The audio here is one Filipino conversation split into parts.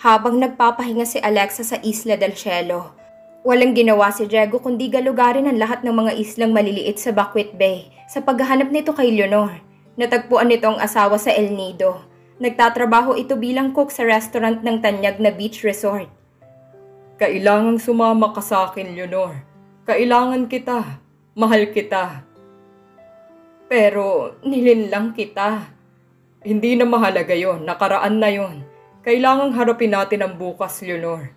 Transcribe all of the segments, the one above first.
Habang nagpapahinga si Alexa sa Isla del Cielo, walang ginawa si Diego kundi galugarin ang lahat ng mga islang maliliit sa Bacuit Bay sa paghahanap nito kay Leonor. Natagpuan nito ang asawa sa El Nido. Nagtatrabaho ito bilang cook sa restaurant ng tanyag na beach resort. Kailangang sumama ka sa akin, Leonor. Kailangan kita. Mahal kita. Pero nilinlang kita. Hindi na mahalaga yon. Nakaraan na yon. Kailangang harapin natin ang bukas, Leonor.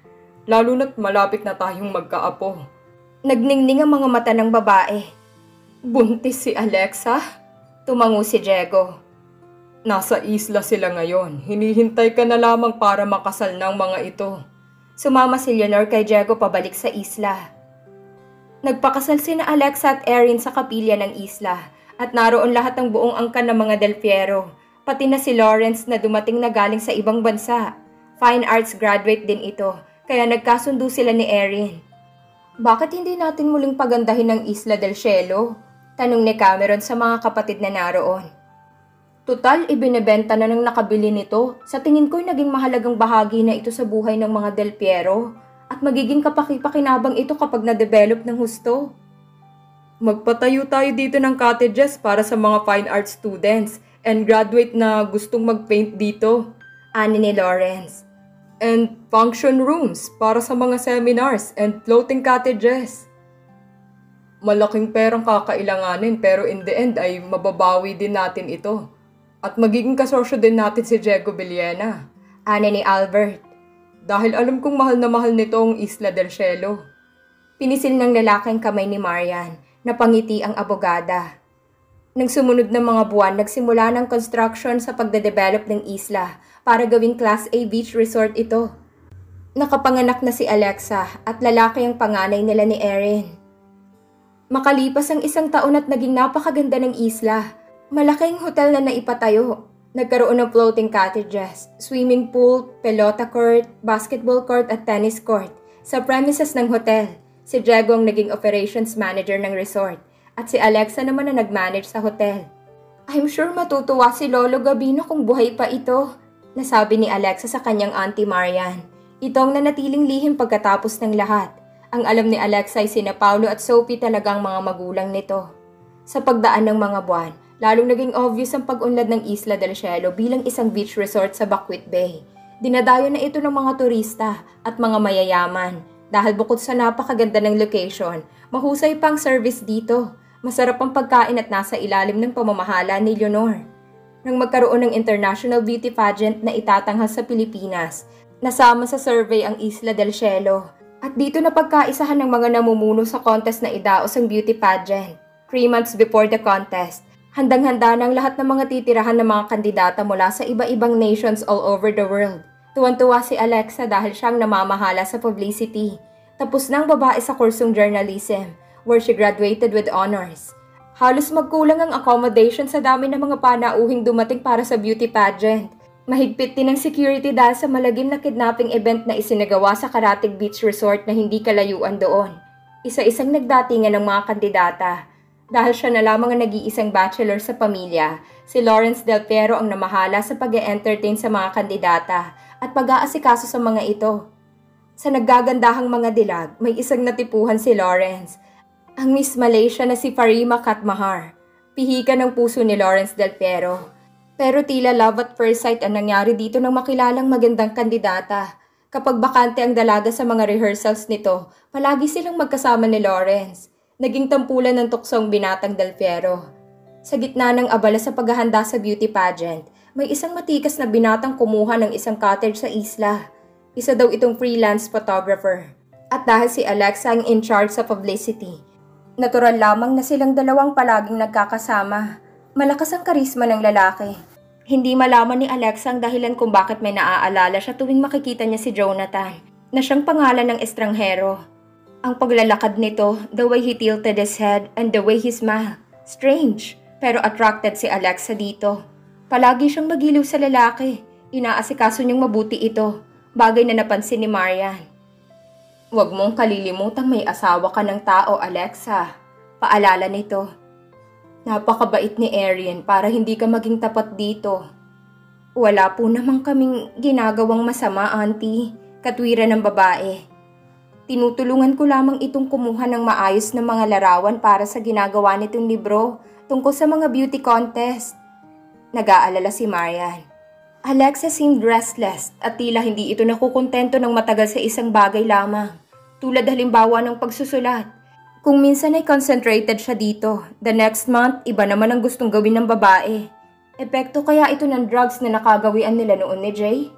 Lalo na't malapit na tayong magkaapo. Nagningning ang mga mata ng babae. Buntis si Alexa? Tumango si Diego. Nasa isla sila ngayon. Hinihintay ka na lamang para makasal ng mga ito. Sumama si Leonor kay Diego pabalik sa isla. Nagpakasal sina Alexa at Erin sa kapilya ng isla at naroon lahat ng buong angkan ng mga Del Fierro, pati na si Lawrence na dumating na galing sa ibang bansa. Fine arts graduate din ito, kaya nagkasundo sila ni Erin. Bakit hindi natin muling pagandahin ang Isla del Cielo? Tanong ni Cameron sa mga kapatid na naroon. Tutal, ibinebenta na ng nakabili nito. Sa tingin ko'y naging mahalagang bahagi na ito sa buhay ng mga Del Fierro at magiging kapaki-pakinabang ito kapag na-develop ng husto. Magpatayo tayo dito ng cottages para sa mga fine art students and graduate na gustong mag-paint dito, ani ni Lawrence. And function rooms para sa mga seminars and floating cottages. Malaking perang kakailanganin pero in the end ay mababawi din natin ito. At magiging kasosyo din natin si Diego Villena, ani ni Albert. Dahil alam kong mahal na mahal nito ang Isla del Cielo. Pinisil ng lalaking kamay ni Marian, napangiti ang abogada. Nang sumunod na mga buwan, nagsimula ng construction sa pagde-develop ng isla para gawing Class A beach resort ito. Nakapanganak na si Alexa at lalaki ang panganay nila ni Erin. Makalipas ang 1 taon at naging napakaganda ng isla. Malaking hotel na naipatayo. Nagkaroon ng floating cottages, swimming pool, pelota court, basketball court at tennis court. Sa premises ng hotel, si Diego ang naging operations manager ng resort at si Alexa naman na nag-manage sa hotel. I'm sure matutuwa si Lolo Gabino kung buhay pa ito, nasabi ni Alexa sa kanyang auntie Marian. Ito ang nanatiling lihim pagkatapos ng lahat. Ang alam ni Alexa ay sina Paulo at Sophie talagang mga magulang nito. Sa pagdaan ng mga buwan, lalong naging obvious ang pag-unlad ng Isla del Cielo bilang isang beach resort sa Bacuit Bay. Dinadayo na ito ng mga turista at mga mayayaman dahil bukod sa napakaganda ng location, mahusay pang service dito. Masarap ang pagkain at nasa ilalim ng pamamahala ni Leonor. Nang magkaroon ng international beauty pageant na itatanghal sa Pilipinas, nasama sa survey ang Isla del Cielo at dito na pagkaisahan ng mga namumuno sa contest na idaos ang beauty pageant. 3 months before the contest, handang-handa ng lahat ng mga titirahan ng mga kandidata mula sa iba-ibang nations all over the world. Tuwan-tuwa si Alexa dahil siyang namamahala sa publicity. Tapos na ang babae sa kursong journalism, where she graduated with honors. Halos magkulang ang accommodation sa dami ng mga panauhing dumating para sa beauty pageant. Mahigpit din ang security dahil sa malagim na kidnapping event na isinagawa sa Karatig Beach Resort na hindi kalayuan doon. Isa-isang nagdatingan ng mga kandidata. Dahil siya na lamang ang nag-iisang bachelor sa pamilya, si Lawrence Del Fierro ang namahala sa pag-e-entertain sa mga kandidata at pag-aasikaso sa mga ito. Sa naggagandahang mga dilag, may isang natipuhan si Lawrence, ang Miss Malaysia na si Farima Katmahar. Pihika ng puso ni Lawrence Del Fierro. Pero tila love at first sight ang nangyari dito ng makilalang magandang kandidata. Kapag bakante ang dalaga sa mga rehearsals nito, palagi silang magkasama ni Lawrence. Naging tampulan ng tuksong binatang Del Fierro. Sa gitna ng abala sa paghahanda sa beauty pageant, may isang matikas na binatang kumuha ng isang cottage sa isla. Isa daw itong freelance photographer. At dahil si Alexa ang in charge sa publicity, natural lamang na silang dalawang palaging nagkakasama. Malakas ang karisma ng lalaki. Hindi malaman ni Alexa ang dahilan kung bakit may naaalala siya tuwing makikita niya si Jonathan, na siyang pangalan ng estranghero. Ang paglalakad nito, the way he tilted his head and the way he smiled. Strange, pero attracted si Alexa dito. Palagi siyang magiliw sa lalaki. Inaasikaso niyang mabuti ito, bagay na napansin ni Marian. Huwag mong kalilimutang may asawa ka ng tao, Alexa. Paalala nito. Napakabait ni Erin para hindi ka maging tapat dito. Wala po naman kaming ginagawang masama, auntie. Katwiran ng babae. Tinutulungan ko lamang itong kumuha ng maayos na mga larawan para sa ginagawa nitong libro tungkol sa mga beauty contest. Nag-aalala si Marian. Alexa seemed restless at tila hindi ito nakukontento ng matagal sa isang bagay lamang. Tulad halimbawa ng pagsusulat. Kung minsan ay concentrated siya dito, the next month iba naman ang gustong gawin ng babae. Epekto kaya ito ng drugs na nakagawian nila noon ni Jay?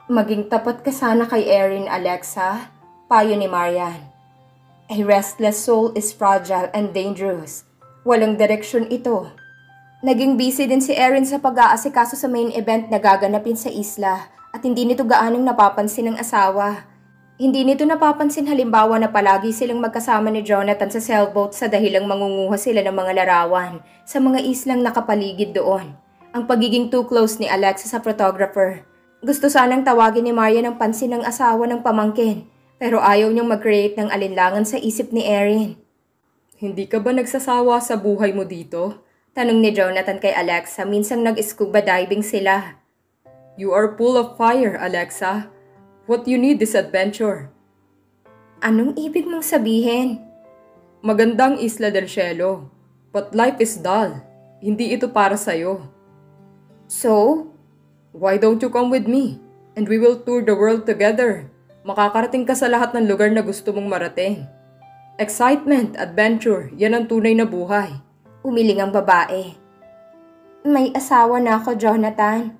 Maging tapat ka sana kay Erin, Alexa. Payo ni Marian. A restless soul is fragile and dangerous. Walang direksyon ito. Naging busy din si Erin sa pag-aasikaso sa main event na gaganapin sa isla at hindi nito gaanong napapansin ng asawa. Hindi nito napapansin halimbawa na palagi silang magkasama ni Jonathan sa sailboat sa dahilang mangunguha sila ng mga larawan sa mga islang nakapaligid doon. Ang pagiging too close ni Alexa sa photographer. Gusto sanang tawagin ni Marian ang pansin ng asawa ng pamangkin. Pero ayaw niyang mag-create ng alinlangan sa isip ni Erin. Hindi ka ba nagsasawa sa buhay mo dito? Tanong ni Jonathan kay Alexa minsang nag-scuba diving sila. You are full of fire, Alexa. What you need is adventure. Anong ibig mong sabihin? Magandang Isla del Cielo. But life is dull. Hindi ito para sa'yo. So? Why don't you come with me? And we will tour the world together. Makakarating ka sa lahat ng lugar na gusto mong marating. Excitement, adventure, yan ang tunay na buhay. Umiling ang babae. May asawa na ako, Jonathan.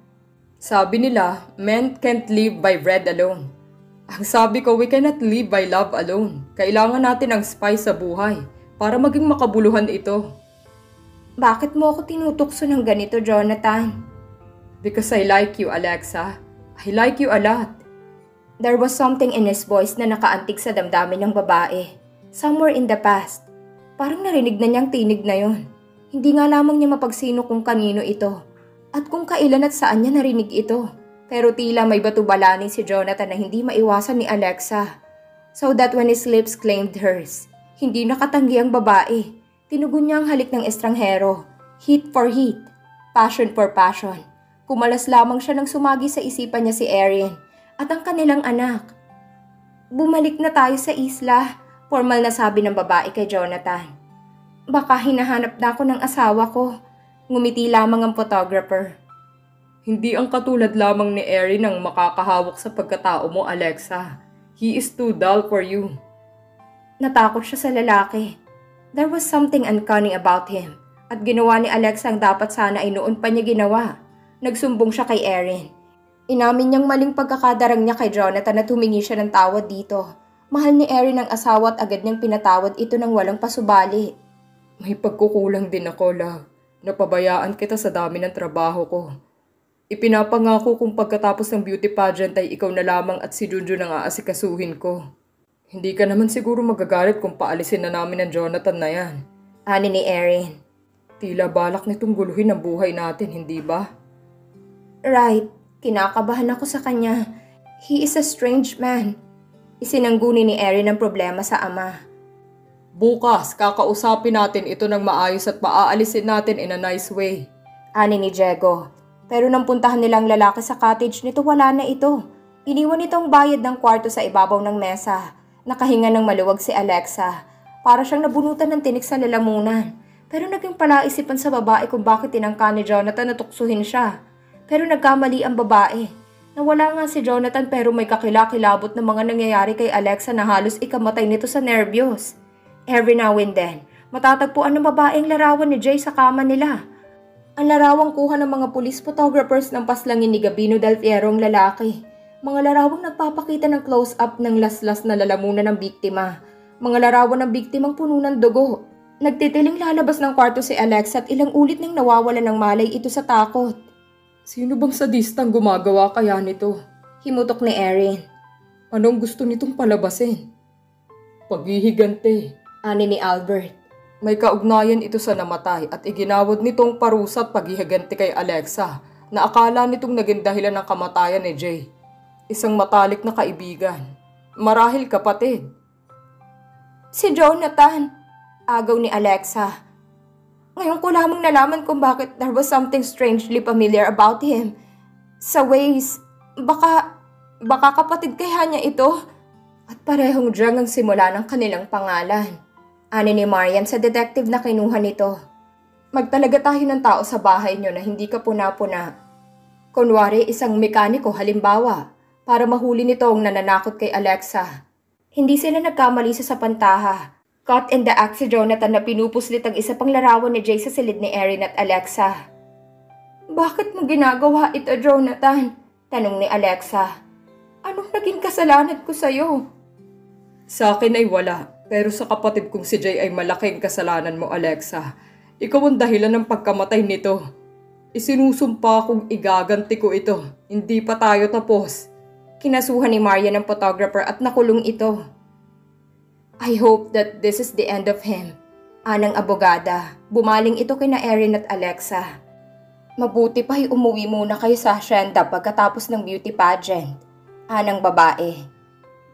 Sabi nila, men can't live by bread alone. Ang sabi ko, we cannot live by love alone. Kailangan natin ang spice sa buhay para maging makabuluhan ito. Bakit mo ako tinutukso ng ganito, Jonathan? Because I like you, Alexa. I like you a lot. There was something in his voice na nakaantig sa damdamin ng babae. Somewhere in the past. Parang narinig na niyang tinig na yon. Hindi nga lamang niya mapagsino kung kanino ito. At kung kailan at saan niya narinig ito. Pero tila may batubalani si Jonathan na hindi maiwasan ni Alexa. So that when his lips claimed hers, hindi nakatanggi ang babae. Tinugon niya ang halik ng estranghero. Heat for heat. Passion for passion. Kumalas lamang siya nang sumagi sa isipan niya si Erin. At ang kanilang anak. Bumalik na tayo sa isla, formal na sabi ng babae kay Jonathan. Baka hinahanap na ako ng asawa ko. Ngumiti lamang ang photographer. Hindi ang katulad lamang ni Erin ang makakahawak sa pagkatao mo, Alexa. He is too dull for you. Natakot siya sa lalaki. There was something uncanny about him. At ginawa ni Alexa ang dapat sana ay noon pa niya ginawa. Nagsumbong siya kay Erin. Inamin niyang maling pagkakadarang niya kay Jonathan at humingi siya ng tawad dito. Mahal ni Erin ang asawa at agad niyang pinatawad ito ng walang pasubali. May pagkukulang din ako, love. Napabayaan kita sa dami ng trabaho ko. Ipinapangako kung pagkatapos ng beauty pageant ay ikaw na lamang at si Junjun ang aasikasuhin ko. Hindi ka naman siguro magagalit kung paalisin na namin ang Jonathan na yan. Ani ni Erin. Tila balak nitong guluhin ang buhay natin, hindi ba? Right. Kinakabahan ako sa kanya. He is a strange man. Isinangguni ni Erin ang problema sa ama. Bukas, kakausapin natin ito ng maayos at maaalisin natin in a nice way. Ani ni Diego. Pero nang puntahan nilang lalaki sa cottage nito, wala na ito. Iniwan itong bayad ng kwarto sa ibabaw ng mesa. Nakahinga ng maluwag si Alexa. Para siyang nabunutan ng tinik sa lalamunan. Pero naging palaisipan sa babae kung bakit tinangka ni Jonathan na tuksuhin siya. Pero nagkamali ang babae. Nawala nga si Jonathan pero may kakilakilabot na mga nangyayari kay Alexa na halos ikamatay nito sa nerbiyos. Every now and then, matatagpuan ng babae ang larawan ni Jay sa kama nila. Ang larawang kuha ng mga police photographers ng paslangin ni Gabino Del Fierro ang lalaki. Mga larawang nagpapakita ng close-up ng laslas na lalamunan ng biktima. Mga larawan ng biktimang puno ng dugo. Nagtitiling lalabas ng kwarto si Alexa at ilang ulit nang nawawala ng malay ito sa takot. Sino bang sadistang gumagawa kaya nito? Himutok ni Erin. Anong gusto nitong palabasin? Paghihigante. Ani ni Albert. May kaugnayan ito sa namatay at iginawad nitong parusa at paghihigante kay Alexa na akala nitong naging dahilan ng kamatayan ni Jay. Isang matalik na kaibigan. Marahil kapatid. Si Jonathan. Agaw ni Alexa. Ngayon ko lamang nalaman kung bakit there was something strangely familiar about him. Sa ways, baka kapatid kaya niya ito? At parehong Jung ang simula ng kanilang pangalan. Ani ni Marian sa detective na kinuha nito. Magtalaga tayo ng tao sa bahay niyo na hindi ka puna-puna. Kunwari isang mekaniko halimbawa, para mahuli nito ang nananakot kay Alexa. Hindi sila nagkamali sa pantaha. Caught in the act si Jonathan na pinupuslit ang isa pang larawan ni Jay sa silid ni Erin at Alexa. Bakit mo ginagawa ito, Jonathan? Tanong ni Alexa. Anong naging kasalanan ko sa'yo? Sa akin ay wala, pero sa kapatid kong si Jay ay malaking kasalanan mo, Alexa. Ikaw ang dahilan ng pagkamatay nito. Isinusumpa kong igaganti ko ito. Hindi pa tayo tapos. Kinasuhan ni Marian ng photographer at nakulong ito. I hope that this is the end of him. Anang abogada, bumaling ito kina Erin at Alexa. Mabuti pa'y umuwi muna kayo sa hacienda pagkatapos ng beauty pageant. Anang babae.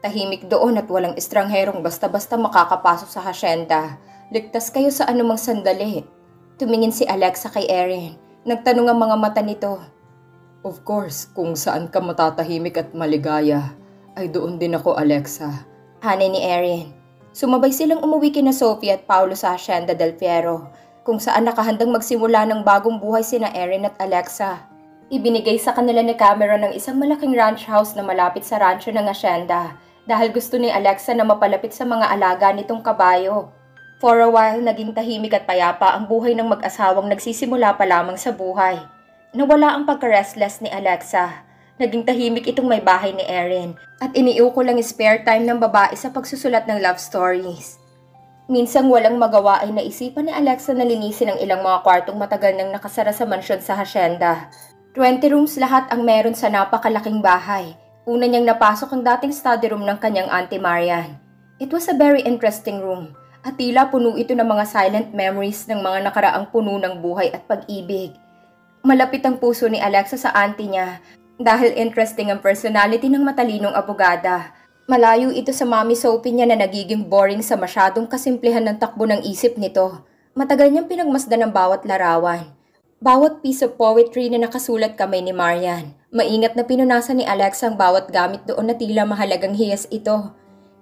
Tahimik doon at walang estrangherong basta-basta makakapasok sa hacienda. Ligtas kayo sa anumang sandali. Tumingin si Alexa kay Erin. Nagtanong ang mga mata nito. Of course, kung saan ka matatahimik at maligaya, ay doon din ako, Alexa. Hanay ni Erin. Sumabay silang umuwi kina Sophie at Paulo sa Hacienda del Fierro, kung saan nakahandang magsimula ng bagong buhay sina Erin at Alexa. Ibinigay sa kanila ni Cameron ng isang malaking ranch house na malapit sa rancho ng Hacienda dahil gusto ni Alexa na mapalapit sa mga alaga nitong kabayo. For a while, naging tahimik at payapa ang buhay ng mag-asawang nagsisimula pa lamang sa buhay. Nawala ang pagka-restless ni Alexa. Naging tahimik itong may bahay ni Erin at iniuko lang spare time ng babae sa pagsusulat ng love stories. Minsang walang magawa ay naisipan ni Alexa na linisin ang ilang mga kwartong matagal nang nakasara sa mansyon sa hacienda. 20 rooms lahat ang meron sa napakalaking bahay. Una niyang napasok ang dating study room ng kanyang Auntie Marian. It was a very interesting room at tila puno ito ng mga silent memories ng mga nakaraang puno ng buhay at pag-ibig. Malapit ang puso ni Alexa sa auntie niya dahil interesting ang personality ng matalinong abogada. Malayo ito sa Mami Sophie niya na nagiging boring sa masyadong kasimplihan ng takbo ng isip nito. Matagal niyang pinagmasdan ang bawat larawan. Bawat piece of poetry na nakasulat kamay ni Marian. Maingat na pinunasan ni Alexa ang bawat gamit doon na tila mahalagang hiyas ito.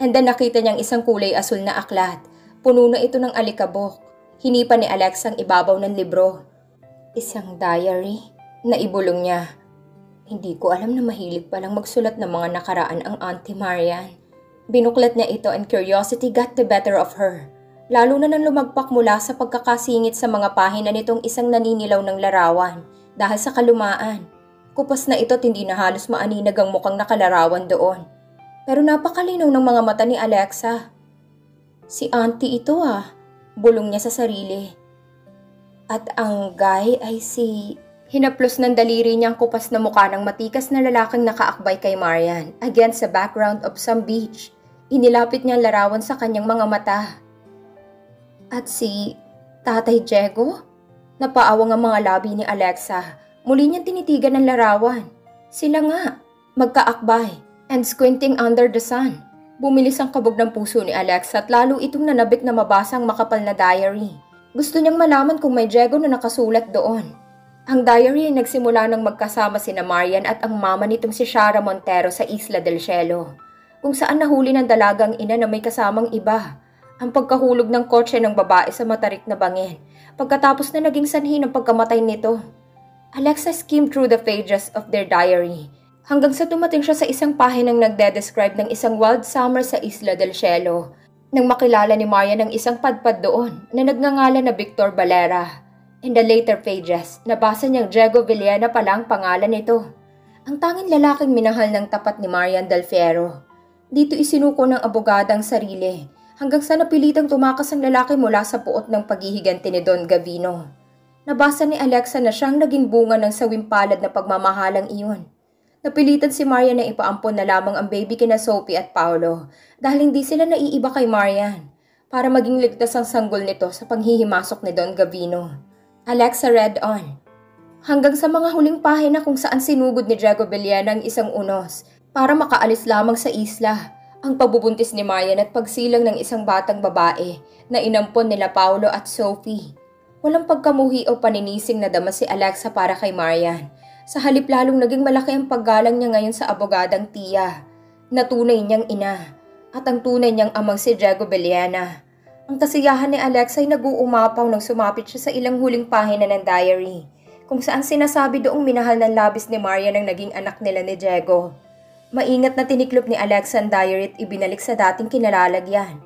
And then nakita niyang isang kulay asul na aklat. Puno na ito ng alikabok. Hinipa ni Alexa ang ibabaw ng libro. Isang diary. Naibulong niya. Hindi ko alam na mahilig palang magsulat ng mga nakaraan ang Auntie Marian. Binuklat niya ito and curiosity got the better of her. Lalo na nang lumagpak mula sa pagkakasingit sa mga pahina nitong isang naninilaw ng larawan dahil sa kalumaan. Kupas na ito't hindi na halos maaninag ang mukhang nakalarawan doon. Pero napakalinaw ng mga mata ni Alexa. Si Auntie ito bulong niya sa sarili. At ang guy ay si... Hinaplos ng daliri niyang kupas na mukha ng matikas na lalaking nakaakbay kay Marian against the background of some beach. Inilapit niyang larawan sa kanyang mga mata. At si Tatay Diego? Napaawang ang mga labi ni Alexa. Muli niyang tinitigan ang larawan. Sila nga, magkaakbay, and squinting under the sun. Bumilis ang kabog ng puso ni Alexa at lalo itong nanabik na mabasa ang makapal na diary. Gusto niyang malaman kung may Diego na nakasulat doon. Ang diary ay nagsimula nang magkasama sina Marian at ang mama nitong si Shara Montero sa Isla del Cielo, kung saan nahuli ng dalagang ina na may kasamang iba. Ang pagkahulog ng kotse ng babae sa matarik na bangin, pagkatapos na naging sanhi ng pagkamatay nito. Alexa skimmed through the pages of their diary, hanggang sa tumating siya sa isang pahinang nagde-describe ng isang wild summer sa Isla del Cielo, nang makilala ni Marian ang isang padpad doon na nagngangalan na Victor Valera. In the later pages, nabasa niyang Diego Villena pala ang pangalan nito. Ang tanging lalaking minahal ng tapat ni Marian Del Fierro. Dito isinuko ng abogadang sarili, hanggang sa napilitang tumakas ang lalaki mula sa puot ng paghihiganti ni Don Gavino. Nabasa ni Alexa na siyang naging bunga ng sawimpalad na pagmamahalang iyon. Napilitan si Marian na ipaampon na lamang ang baby kina Sophie at Paolo dahil hindi sila naiiba kay Marian para maging ligtas ang sanggol nito sa panghihimasok ni Don Gavino. Alexa read on. Hanggang sa mga huling pahina kung saan sinugod ni Diego Villena ang isang unos para makaalis lamang sa isla, ang pagbubuntis ni Marian at pagsilang ng isang batang babae na inampon nila Paolo at Sophie. Walang pagkamuhi o paninising na dama si Alexa para kay Marian. Sa halip lalong naging malaki ang paggalang niya ngayon sa abogadang Tia, na tunay niyang ina, at ang tunay niyang amang si Diego Beliana. Ang kasiyahan ni Alexa ay nag-uumapaw nang sumapit siya sa ilang huling pahina ng diary, kung saan sinasabi doong minahal ng labis ni Marian ang naging anak nila ni Diego. Maingat na tiniklop ni Alexa ang diary at ibinalik sa dating kinalalagyan.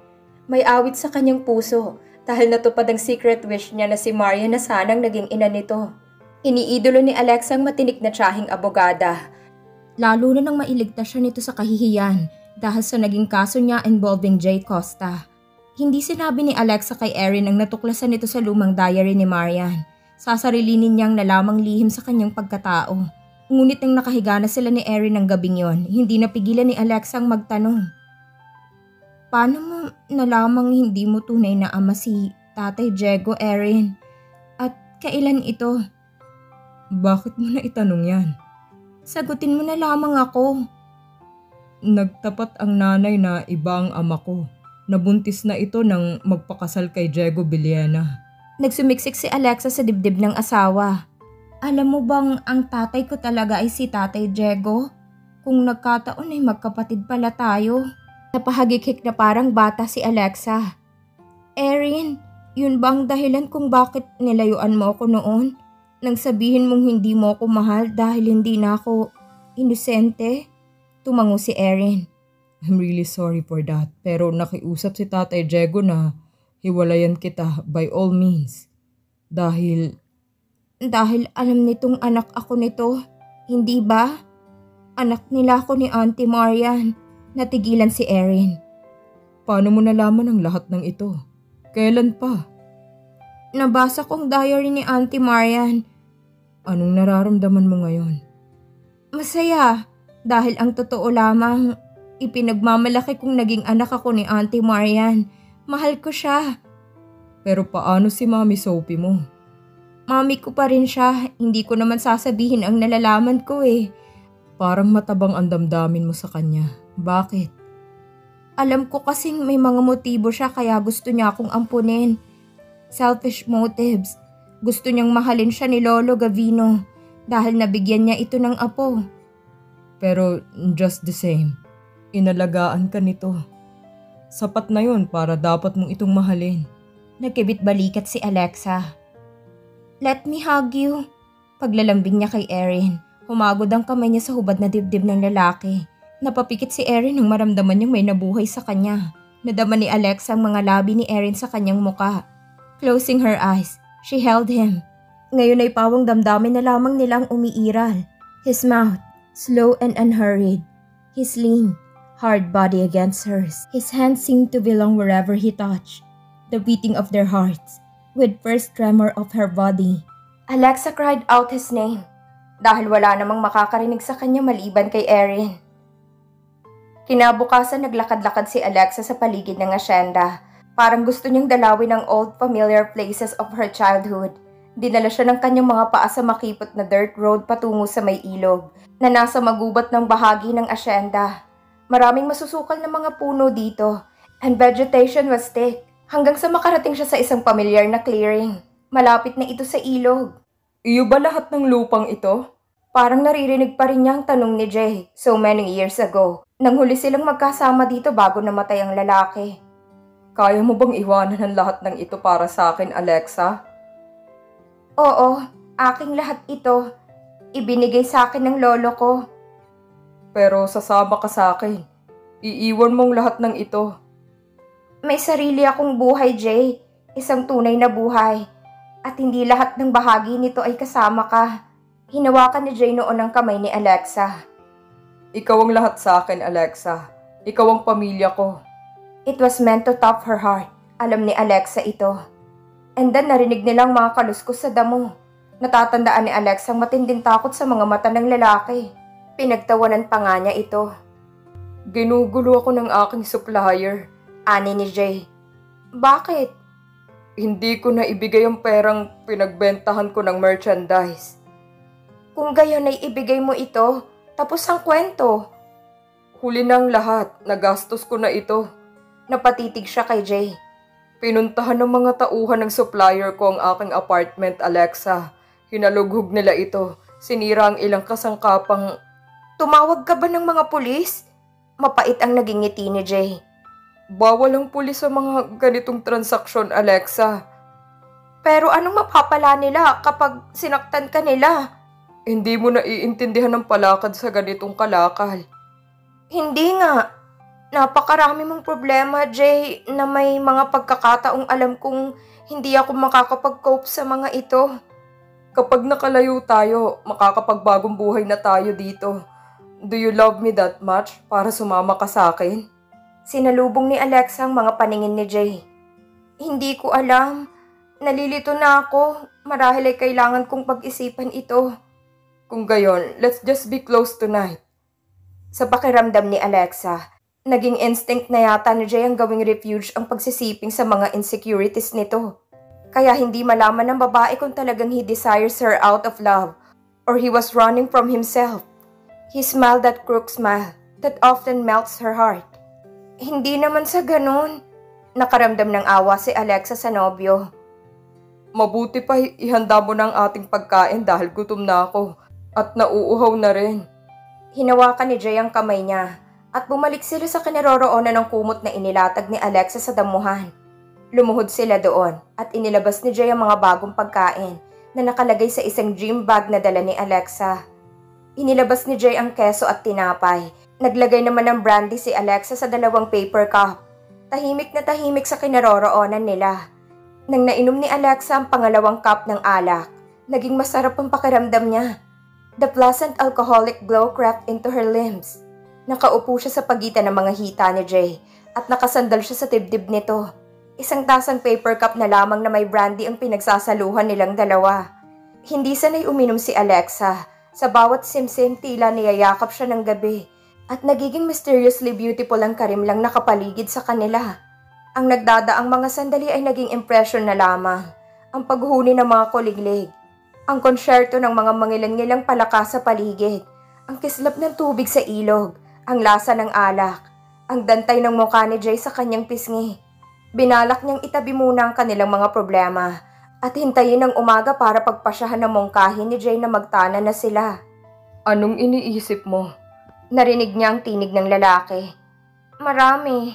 May awit sa kanyang puso dahil natupad ang secret wish niya na si Marian na sanang naging ina nito. Iniidolo ni Alexa ang matinik na tiyahing abogada, lalo na nang mailigtas siya nito sa kahihiyan dahil sa naging kaso niya involving Jay Costa. Hindi sinabi ni Alexa kay Erin ang natuklasan nito sa lumang diary ni Marian. Sasarilinin niyang na lamang lihim sa kanyang pagkatao. Ngunit nang nakahiga na sila ni Erin ng gabing yon, hindi napigilan ni Alexa ang magtanong. Paano mo nalamang hindi mo tunay na ama si Tatay Diego, Erin? At kailan ito? Bakit mo na itanong yan? Sagutin mo na lamang ako. Nagtapat ang nanay na iba ang ama ko. Nabuntis na ito nang magpakasal kay Diego Beliana. Nagsumiksik si Alexa sa dibdib ng asawa. Alam mo bang ang tatay ko talaga ay si Tatay Diego? Kung nagkataon ay magkapatid pala tayo. Napahagikik na parang bata si Alexa. Erin, yun bang dahilan kung bakit nilayuan mo ako noon? Nang sabihin mong hindi mo ako mahal dahil hindi na ako inosente? Tumango si Erin. I'm really sorry for that, pero nakiusap si Tatay Diego na hiwalayan kita by all means. Dahil alam nitong anak ako nito, hindi ba? Anak nila ako ni Auntie Marian. Natigilan si Erin. Paano mo nalaman ang lahat ng ito? Kailan pa? Nabasa kong diary ni Auntie Marian. Anong nararamdaman mo ngayon? Masaya, dahil ang totoo lamang, ipinagmamalaki kong naging anak ako ni Auntie Marian. Mahal ko siya. Pero paano si Mami Sophie mo? Mami ko pa rin siya, hindi ko naman sasabihin ang nalalaman ko eh. Parang matabang ang damdamin mo sa kanya. Bakit? Alam ko kasing may mga motibo siya kaya gusto niya akong ampunin. Selfish motives. Gusto niyang mahalin siya ni Lolo Gavino dahil nabigyan niya ito ng apo. Pero just the same, inalagaan ka nito. Sapat na yun para dapat mong itong mahalin. Nagkibit balikat si Alexa. Let me hug you. Paglalambing niya kay Erin, humagod ang kamay niya sa hubad na dibdib ng lalaki. Napapikit si Erin nang maramdaman niyang may nabuhay sa kanya. Nadama ni Alexa ang mga labi ni Erin sa kanyang muka. Closing her eyes, she held him. Ngayon ay pawang damdamin na lamang nilang umiiral. His mouth, slow and unhurried. His lean, hard body against hers. His hands seemed to belong wherever he touched. The beating of their hearts, with first tremor of her body. Alexa cried out his name, dahil wala namang makakarinig sa kanya maliban kay Erin. Kinabukasan naglakad-lakad si Alexa sa paligid ng asyenda. Parang gusto niyang dalawin ang old familiar places of her childhood. Dinala siya ng kanyang mga paa sa makipot na dirt road patungo sa may ilog, na nasa magubat ng bahagi ng asyenda. Maraming masusukal na mga puno dito, and vegetation was thick, hanggang sa makarating siya sa isang pamilyar na clearing. Malapit na ito sa ilog. Iyo ba lahat ng lupang ito? Parang naririnig pa rin niya ang tanong ni Jay so many years ago. Nang huli silang magkasama dito bago namatay ang lalaki. Kaya mo bang iwanan ang lahat ng ito para sa akin, Alexa? Oo, aking lahat ito. Ibinigay sa akin ng lolo ko. Pero sasama ka sa akin. Iiwan mong lahat ng ito. May sarili akong buhay, Jay. Isang tunay na buhay. At hindi lahat ng bahagi nito ay kasama ka. Hinawakan ni Jay noon ang kamay ni Alexa. Ikaw ang lahat sa akin, Alexa. Ikaw ang pamilya ko. It was meant to top her heart. Alam ni Alexa ito. And then narinig nilang mga kaluskos sa damo. Natatandaan ni Alexa ang matinding takot sa mga mata ng lalaki. Pinagtawanan pa nga niya ito. Ginugulo ako ng aking supplier, ani ni Jay. Bakit? Hindi ko na ibigay ang perang pinagbentahan ko ng merchandise. Kung gayon ay ibigay mo ito, tapos ang kwento. Huli ng lahat, nagastos ko na ito. Napatitig siya kay Jay. Pinuntahan ng mga tauhan ng supplier ko ang aking apartment, Alexa. Hinalughog nila ito. Sinira ang ilang kasangkapang... Tumawag ka ba ng mga pulis? Mapait ang naging ngiti ni Jay. Bawal ang pulis sa mga ganitong transaksyon, Alexa. Pero anong mapapala nila kapag sinaktan ka nila? Hindi mo naiintindihan ng palakad sa ganitong kalakal. Hindi nga. Napakarami mong problema, Jay, na may mga pagkakataong alam kong hindi ako makakapag-cope sa mga ito. Kapag nakalayo tayo, makakapagbagong buhay na tayo dito. Do you love me that much para sumama ka sa akin? Sinalubong ni Alexa ang mga paningin ni Jay. Hindi ko alam. Nalilito na ako. Marahil ay kailangan kong pag-isipan ito. Kung gayon, let's just be close tonight. Sa pakiramdam ni Alexa, naging instinct na yata ni Jay ang gawing refuge ang pagsisiping sa mga insecurities nito. Kaya hindi malaman ng babae kung talagang he desires her out of love or he was running from himself. He smiled that crook smile that often melts her heart. Hindi naman sa ganun. Nakaramdam ng awa si Alexa sa nobyo. Mabuti pa ihanda mo ng ating pagkain dahil gutom na ako at nauuhaw na rin. Hinawakan ni Jay ang kamay niya at bumalik sila sa kinaroroonan ng kumot na inilatag ni Alexa sa damuhan. Lumuhod sila doon at inilabas ni Jay ang mga bagong pagkain na nakalagay sa isang gym bag na dala ni Alexa. Inilabas ni Jay ang keso at tinapay. Naglagay naman ng brandy si Alexa sa 2 paper cup. Tahimik na tahimik sa kinaroroonan nila. Nang nainom ni Alexa ang pangalawang cup ng alak, naging masarap ang pakiramdam niya. The pleasant alcoholic glow crept into her limbs. Nakaupo siya sa pagitan ng mga hita ni Jay at nakasandal siya sa dibdib nito. Isang tasang paper cup na lamang na may brandy ang pinagsasaluhan nilang dalawa. Hindi sanay uminom si Alexa. Sa bawat simsim tila niyayakap siya ng gabi at nagiging mysteriously beautiful ang karimlang nakapaligid sa kanila. Ang nagdadaang mga sandali ay naging impression na lamang. Ang paghuni ng mga kuliglig, ang konsyerto ng mga mangilan-ngilang palaka sa paligid, ang kislap ng tubig sa ilog, ang lasa ng alak, ang dantay ng mukha ni Jay sa kanyang pisngi. Binalak niyang itabi muna ang kanilang mga problema at hintayin ang umaga para pagpasyahan ng mungkahin ni Jay na magtana na sila. Anong iniisip mo? Narinig niya ang tinig ng lalaki. Marami.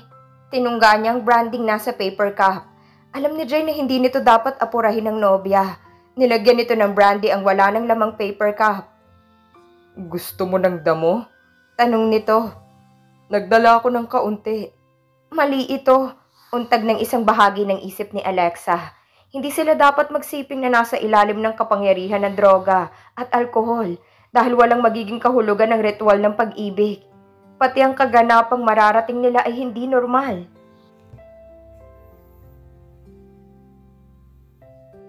Tinungga niya ang branding nasa paper cup. Alam ni Jay na hindi nito dapat apurahin ng nobya. Nilagyan nito ng brandy ang wala ng lamang paper cup. Gusto mo ng damo? Tanong nito. Nagdala ako ng kaunti. Mali ito. Untag ng isang bahagi ng isip ni Alexa. Hindi sila dapat magsiping na nasa ilalim ng kapangyarihan ng droga at alkohol dahil walang magiging kahulugan ng ritual ng pag-ibig. Pati ang kaganapang mararating nila ay hindi normal.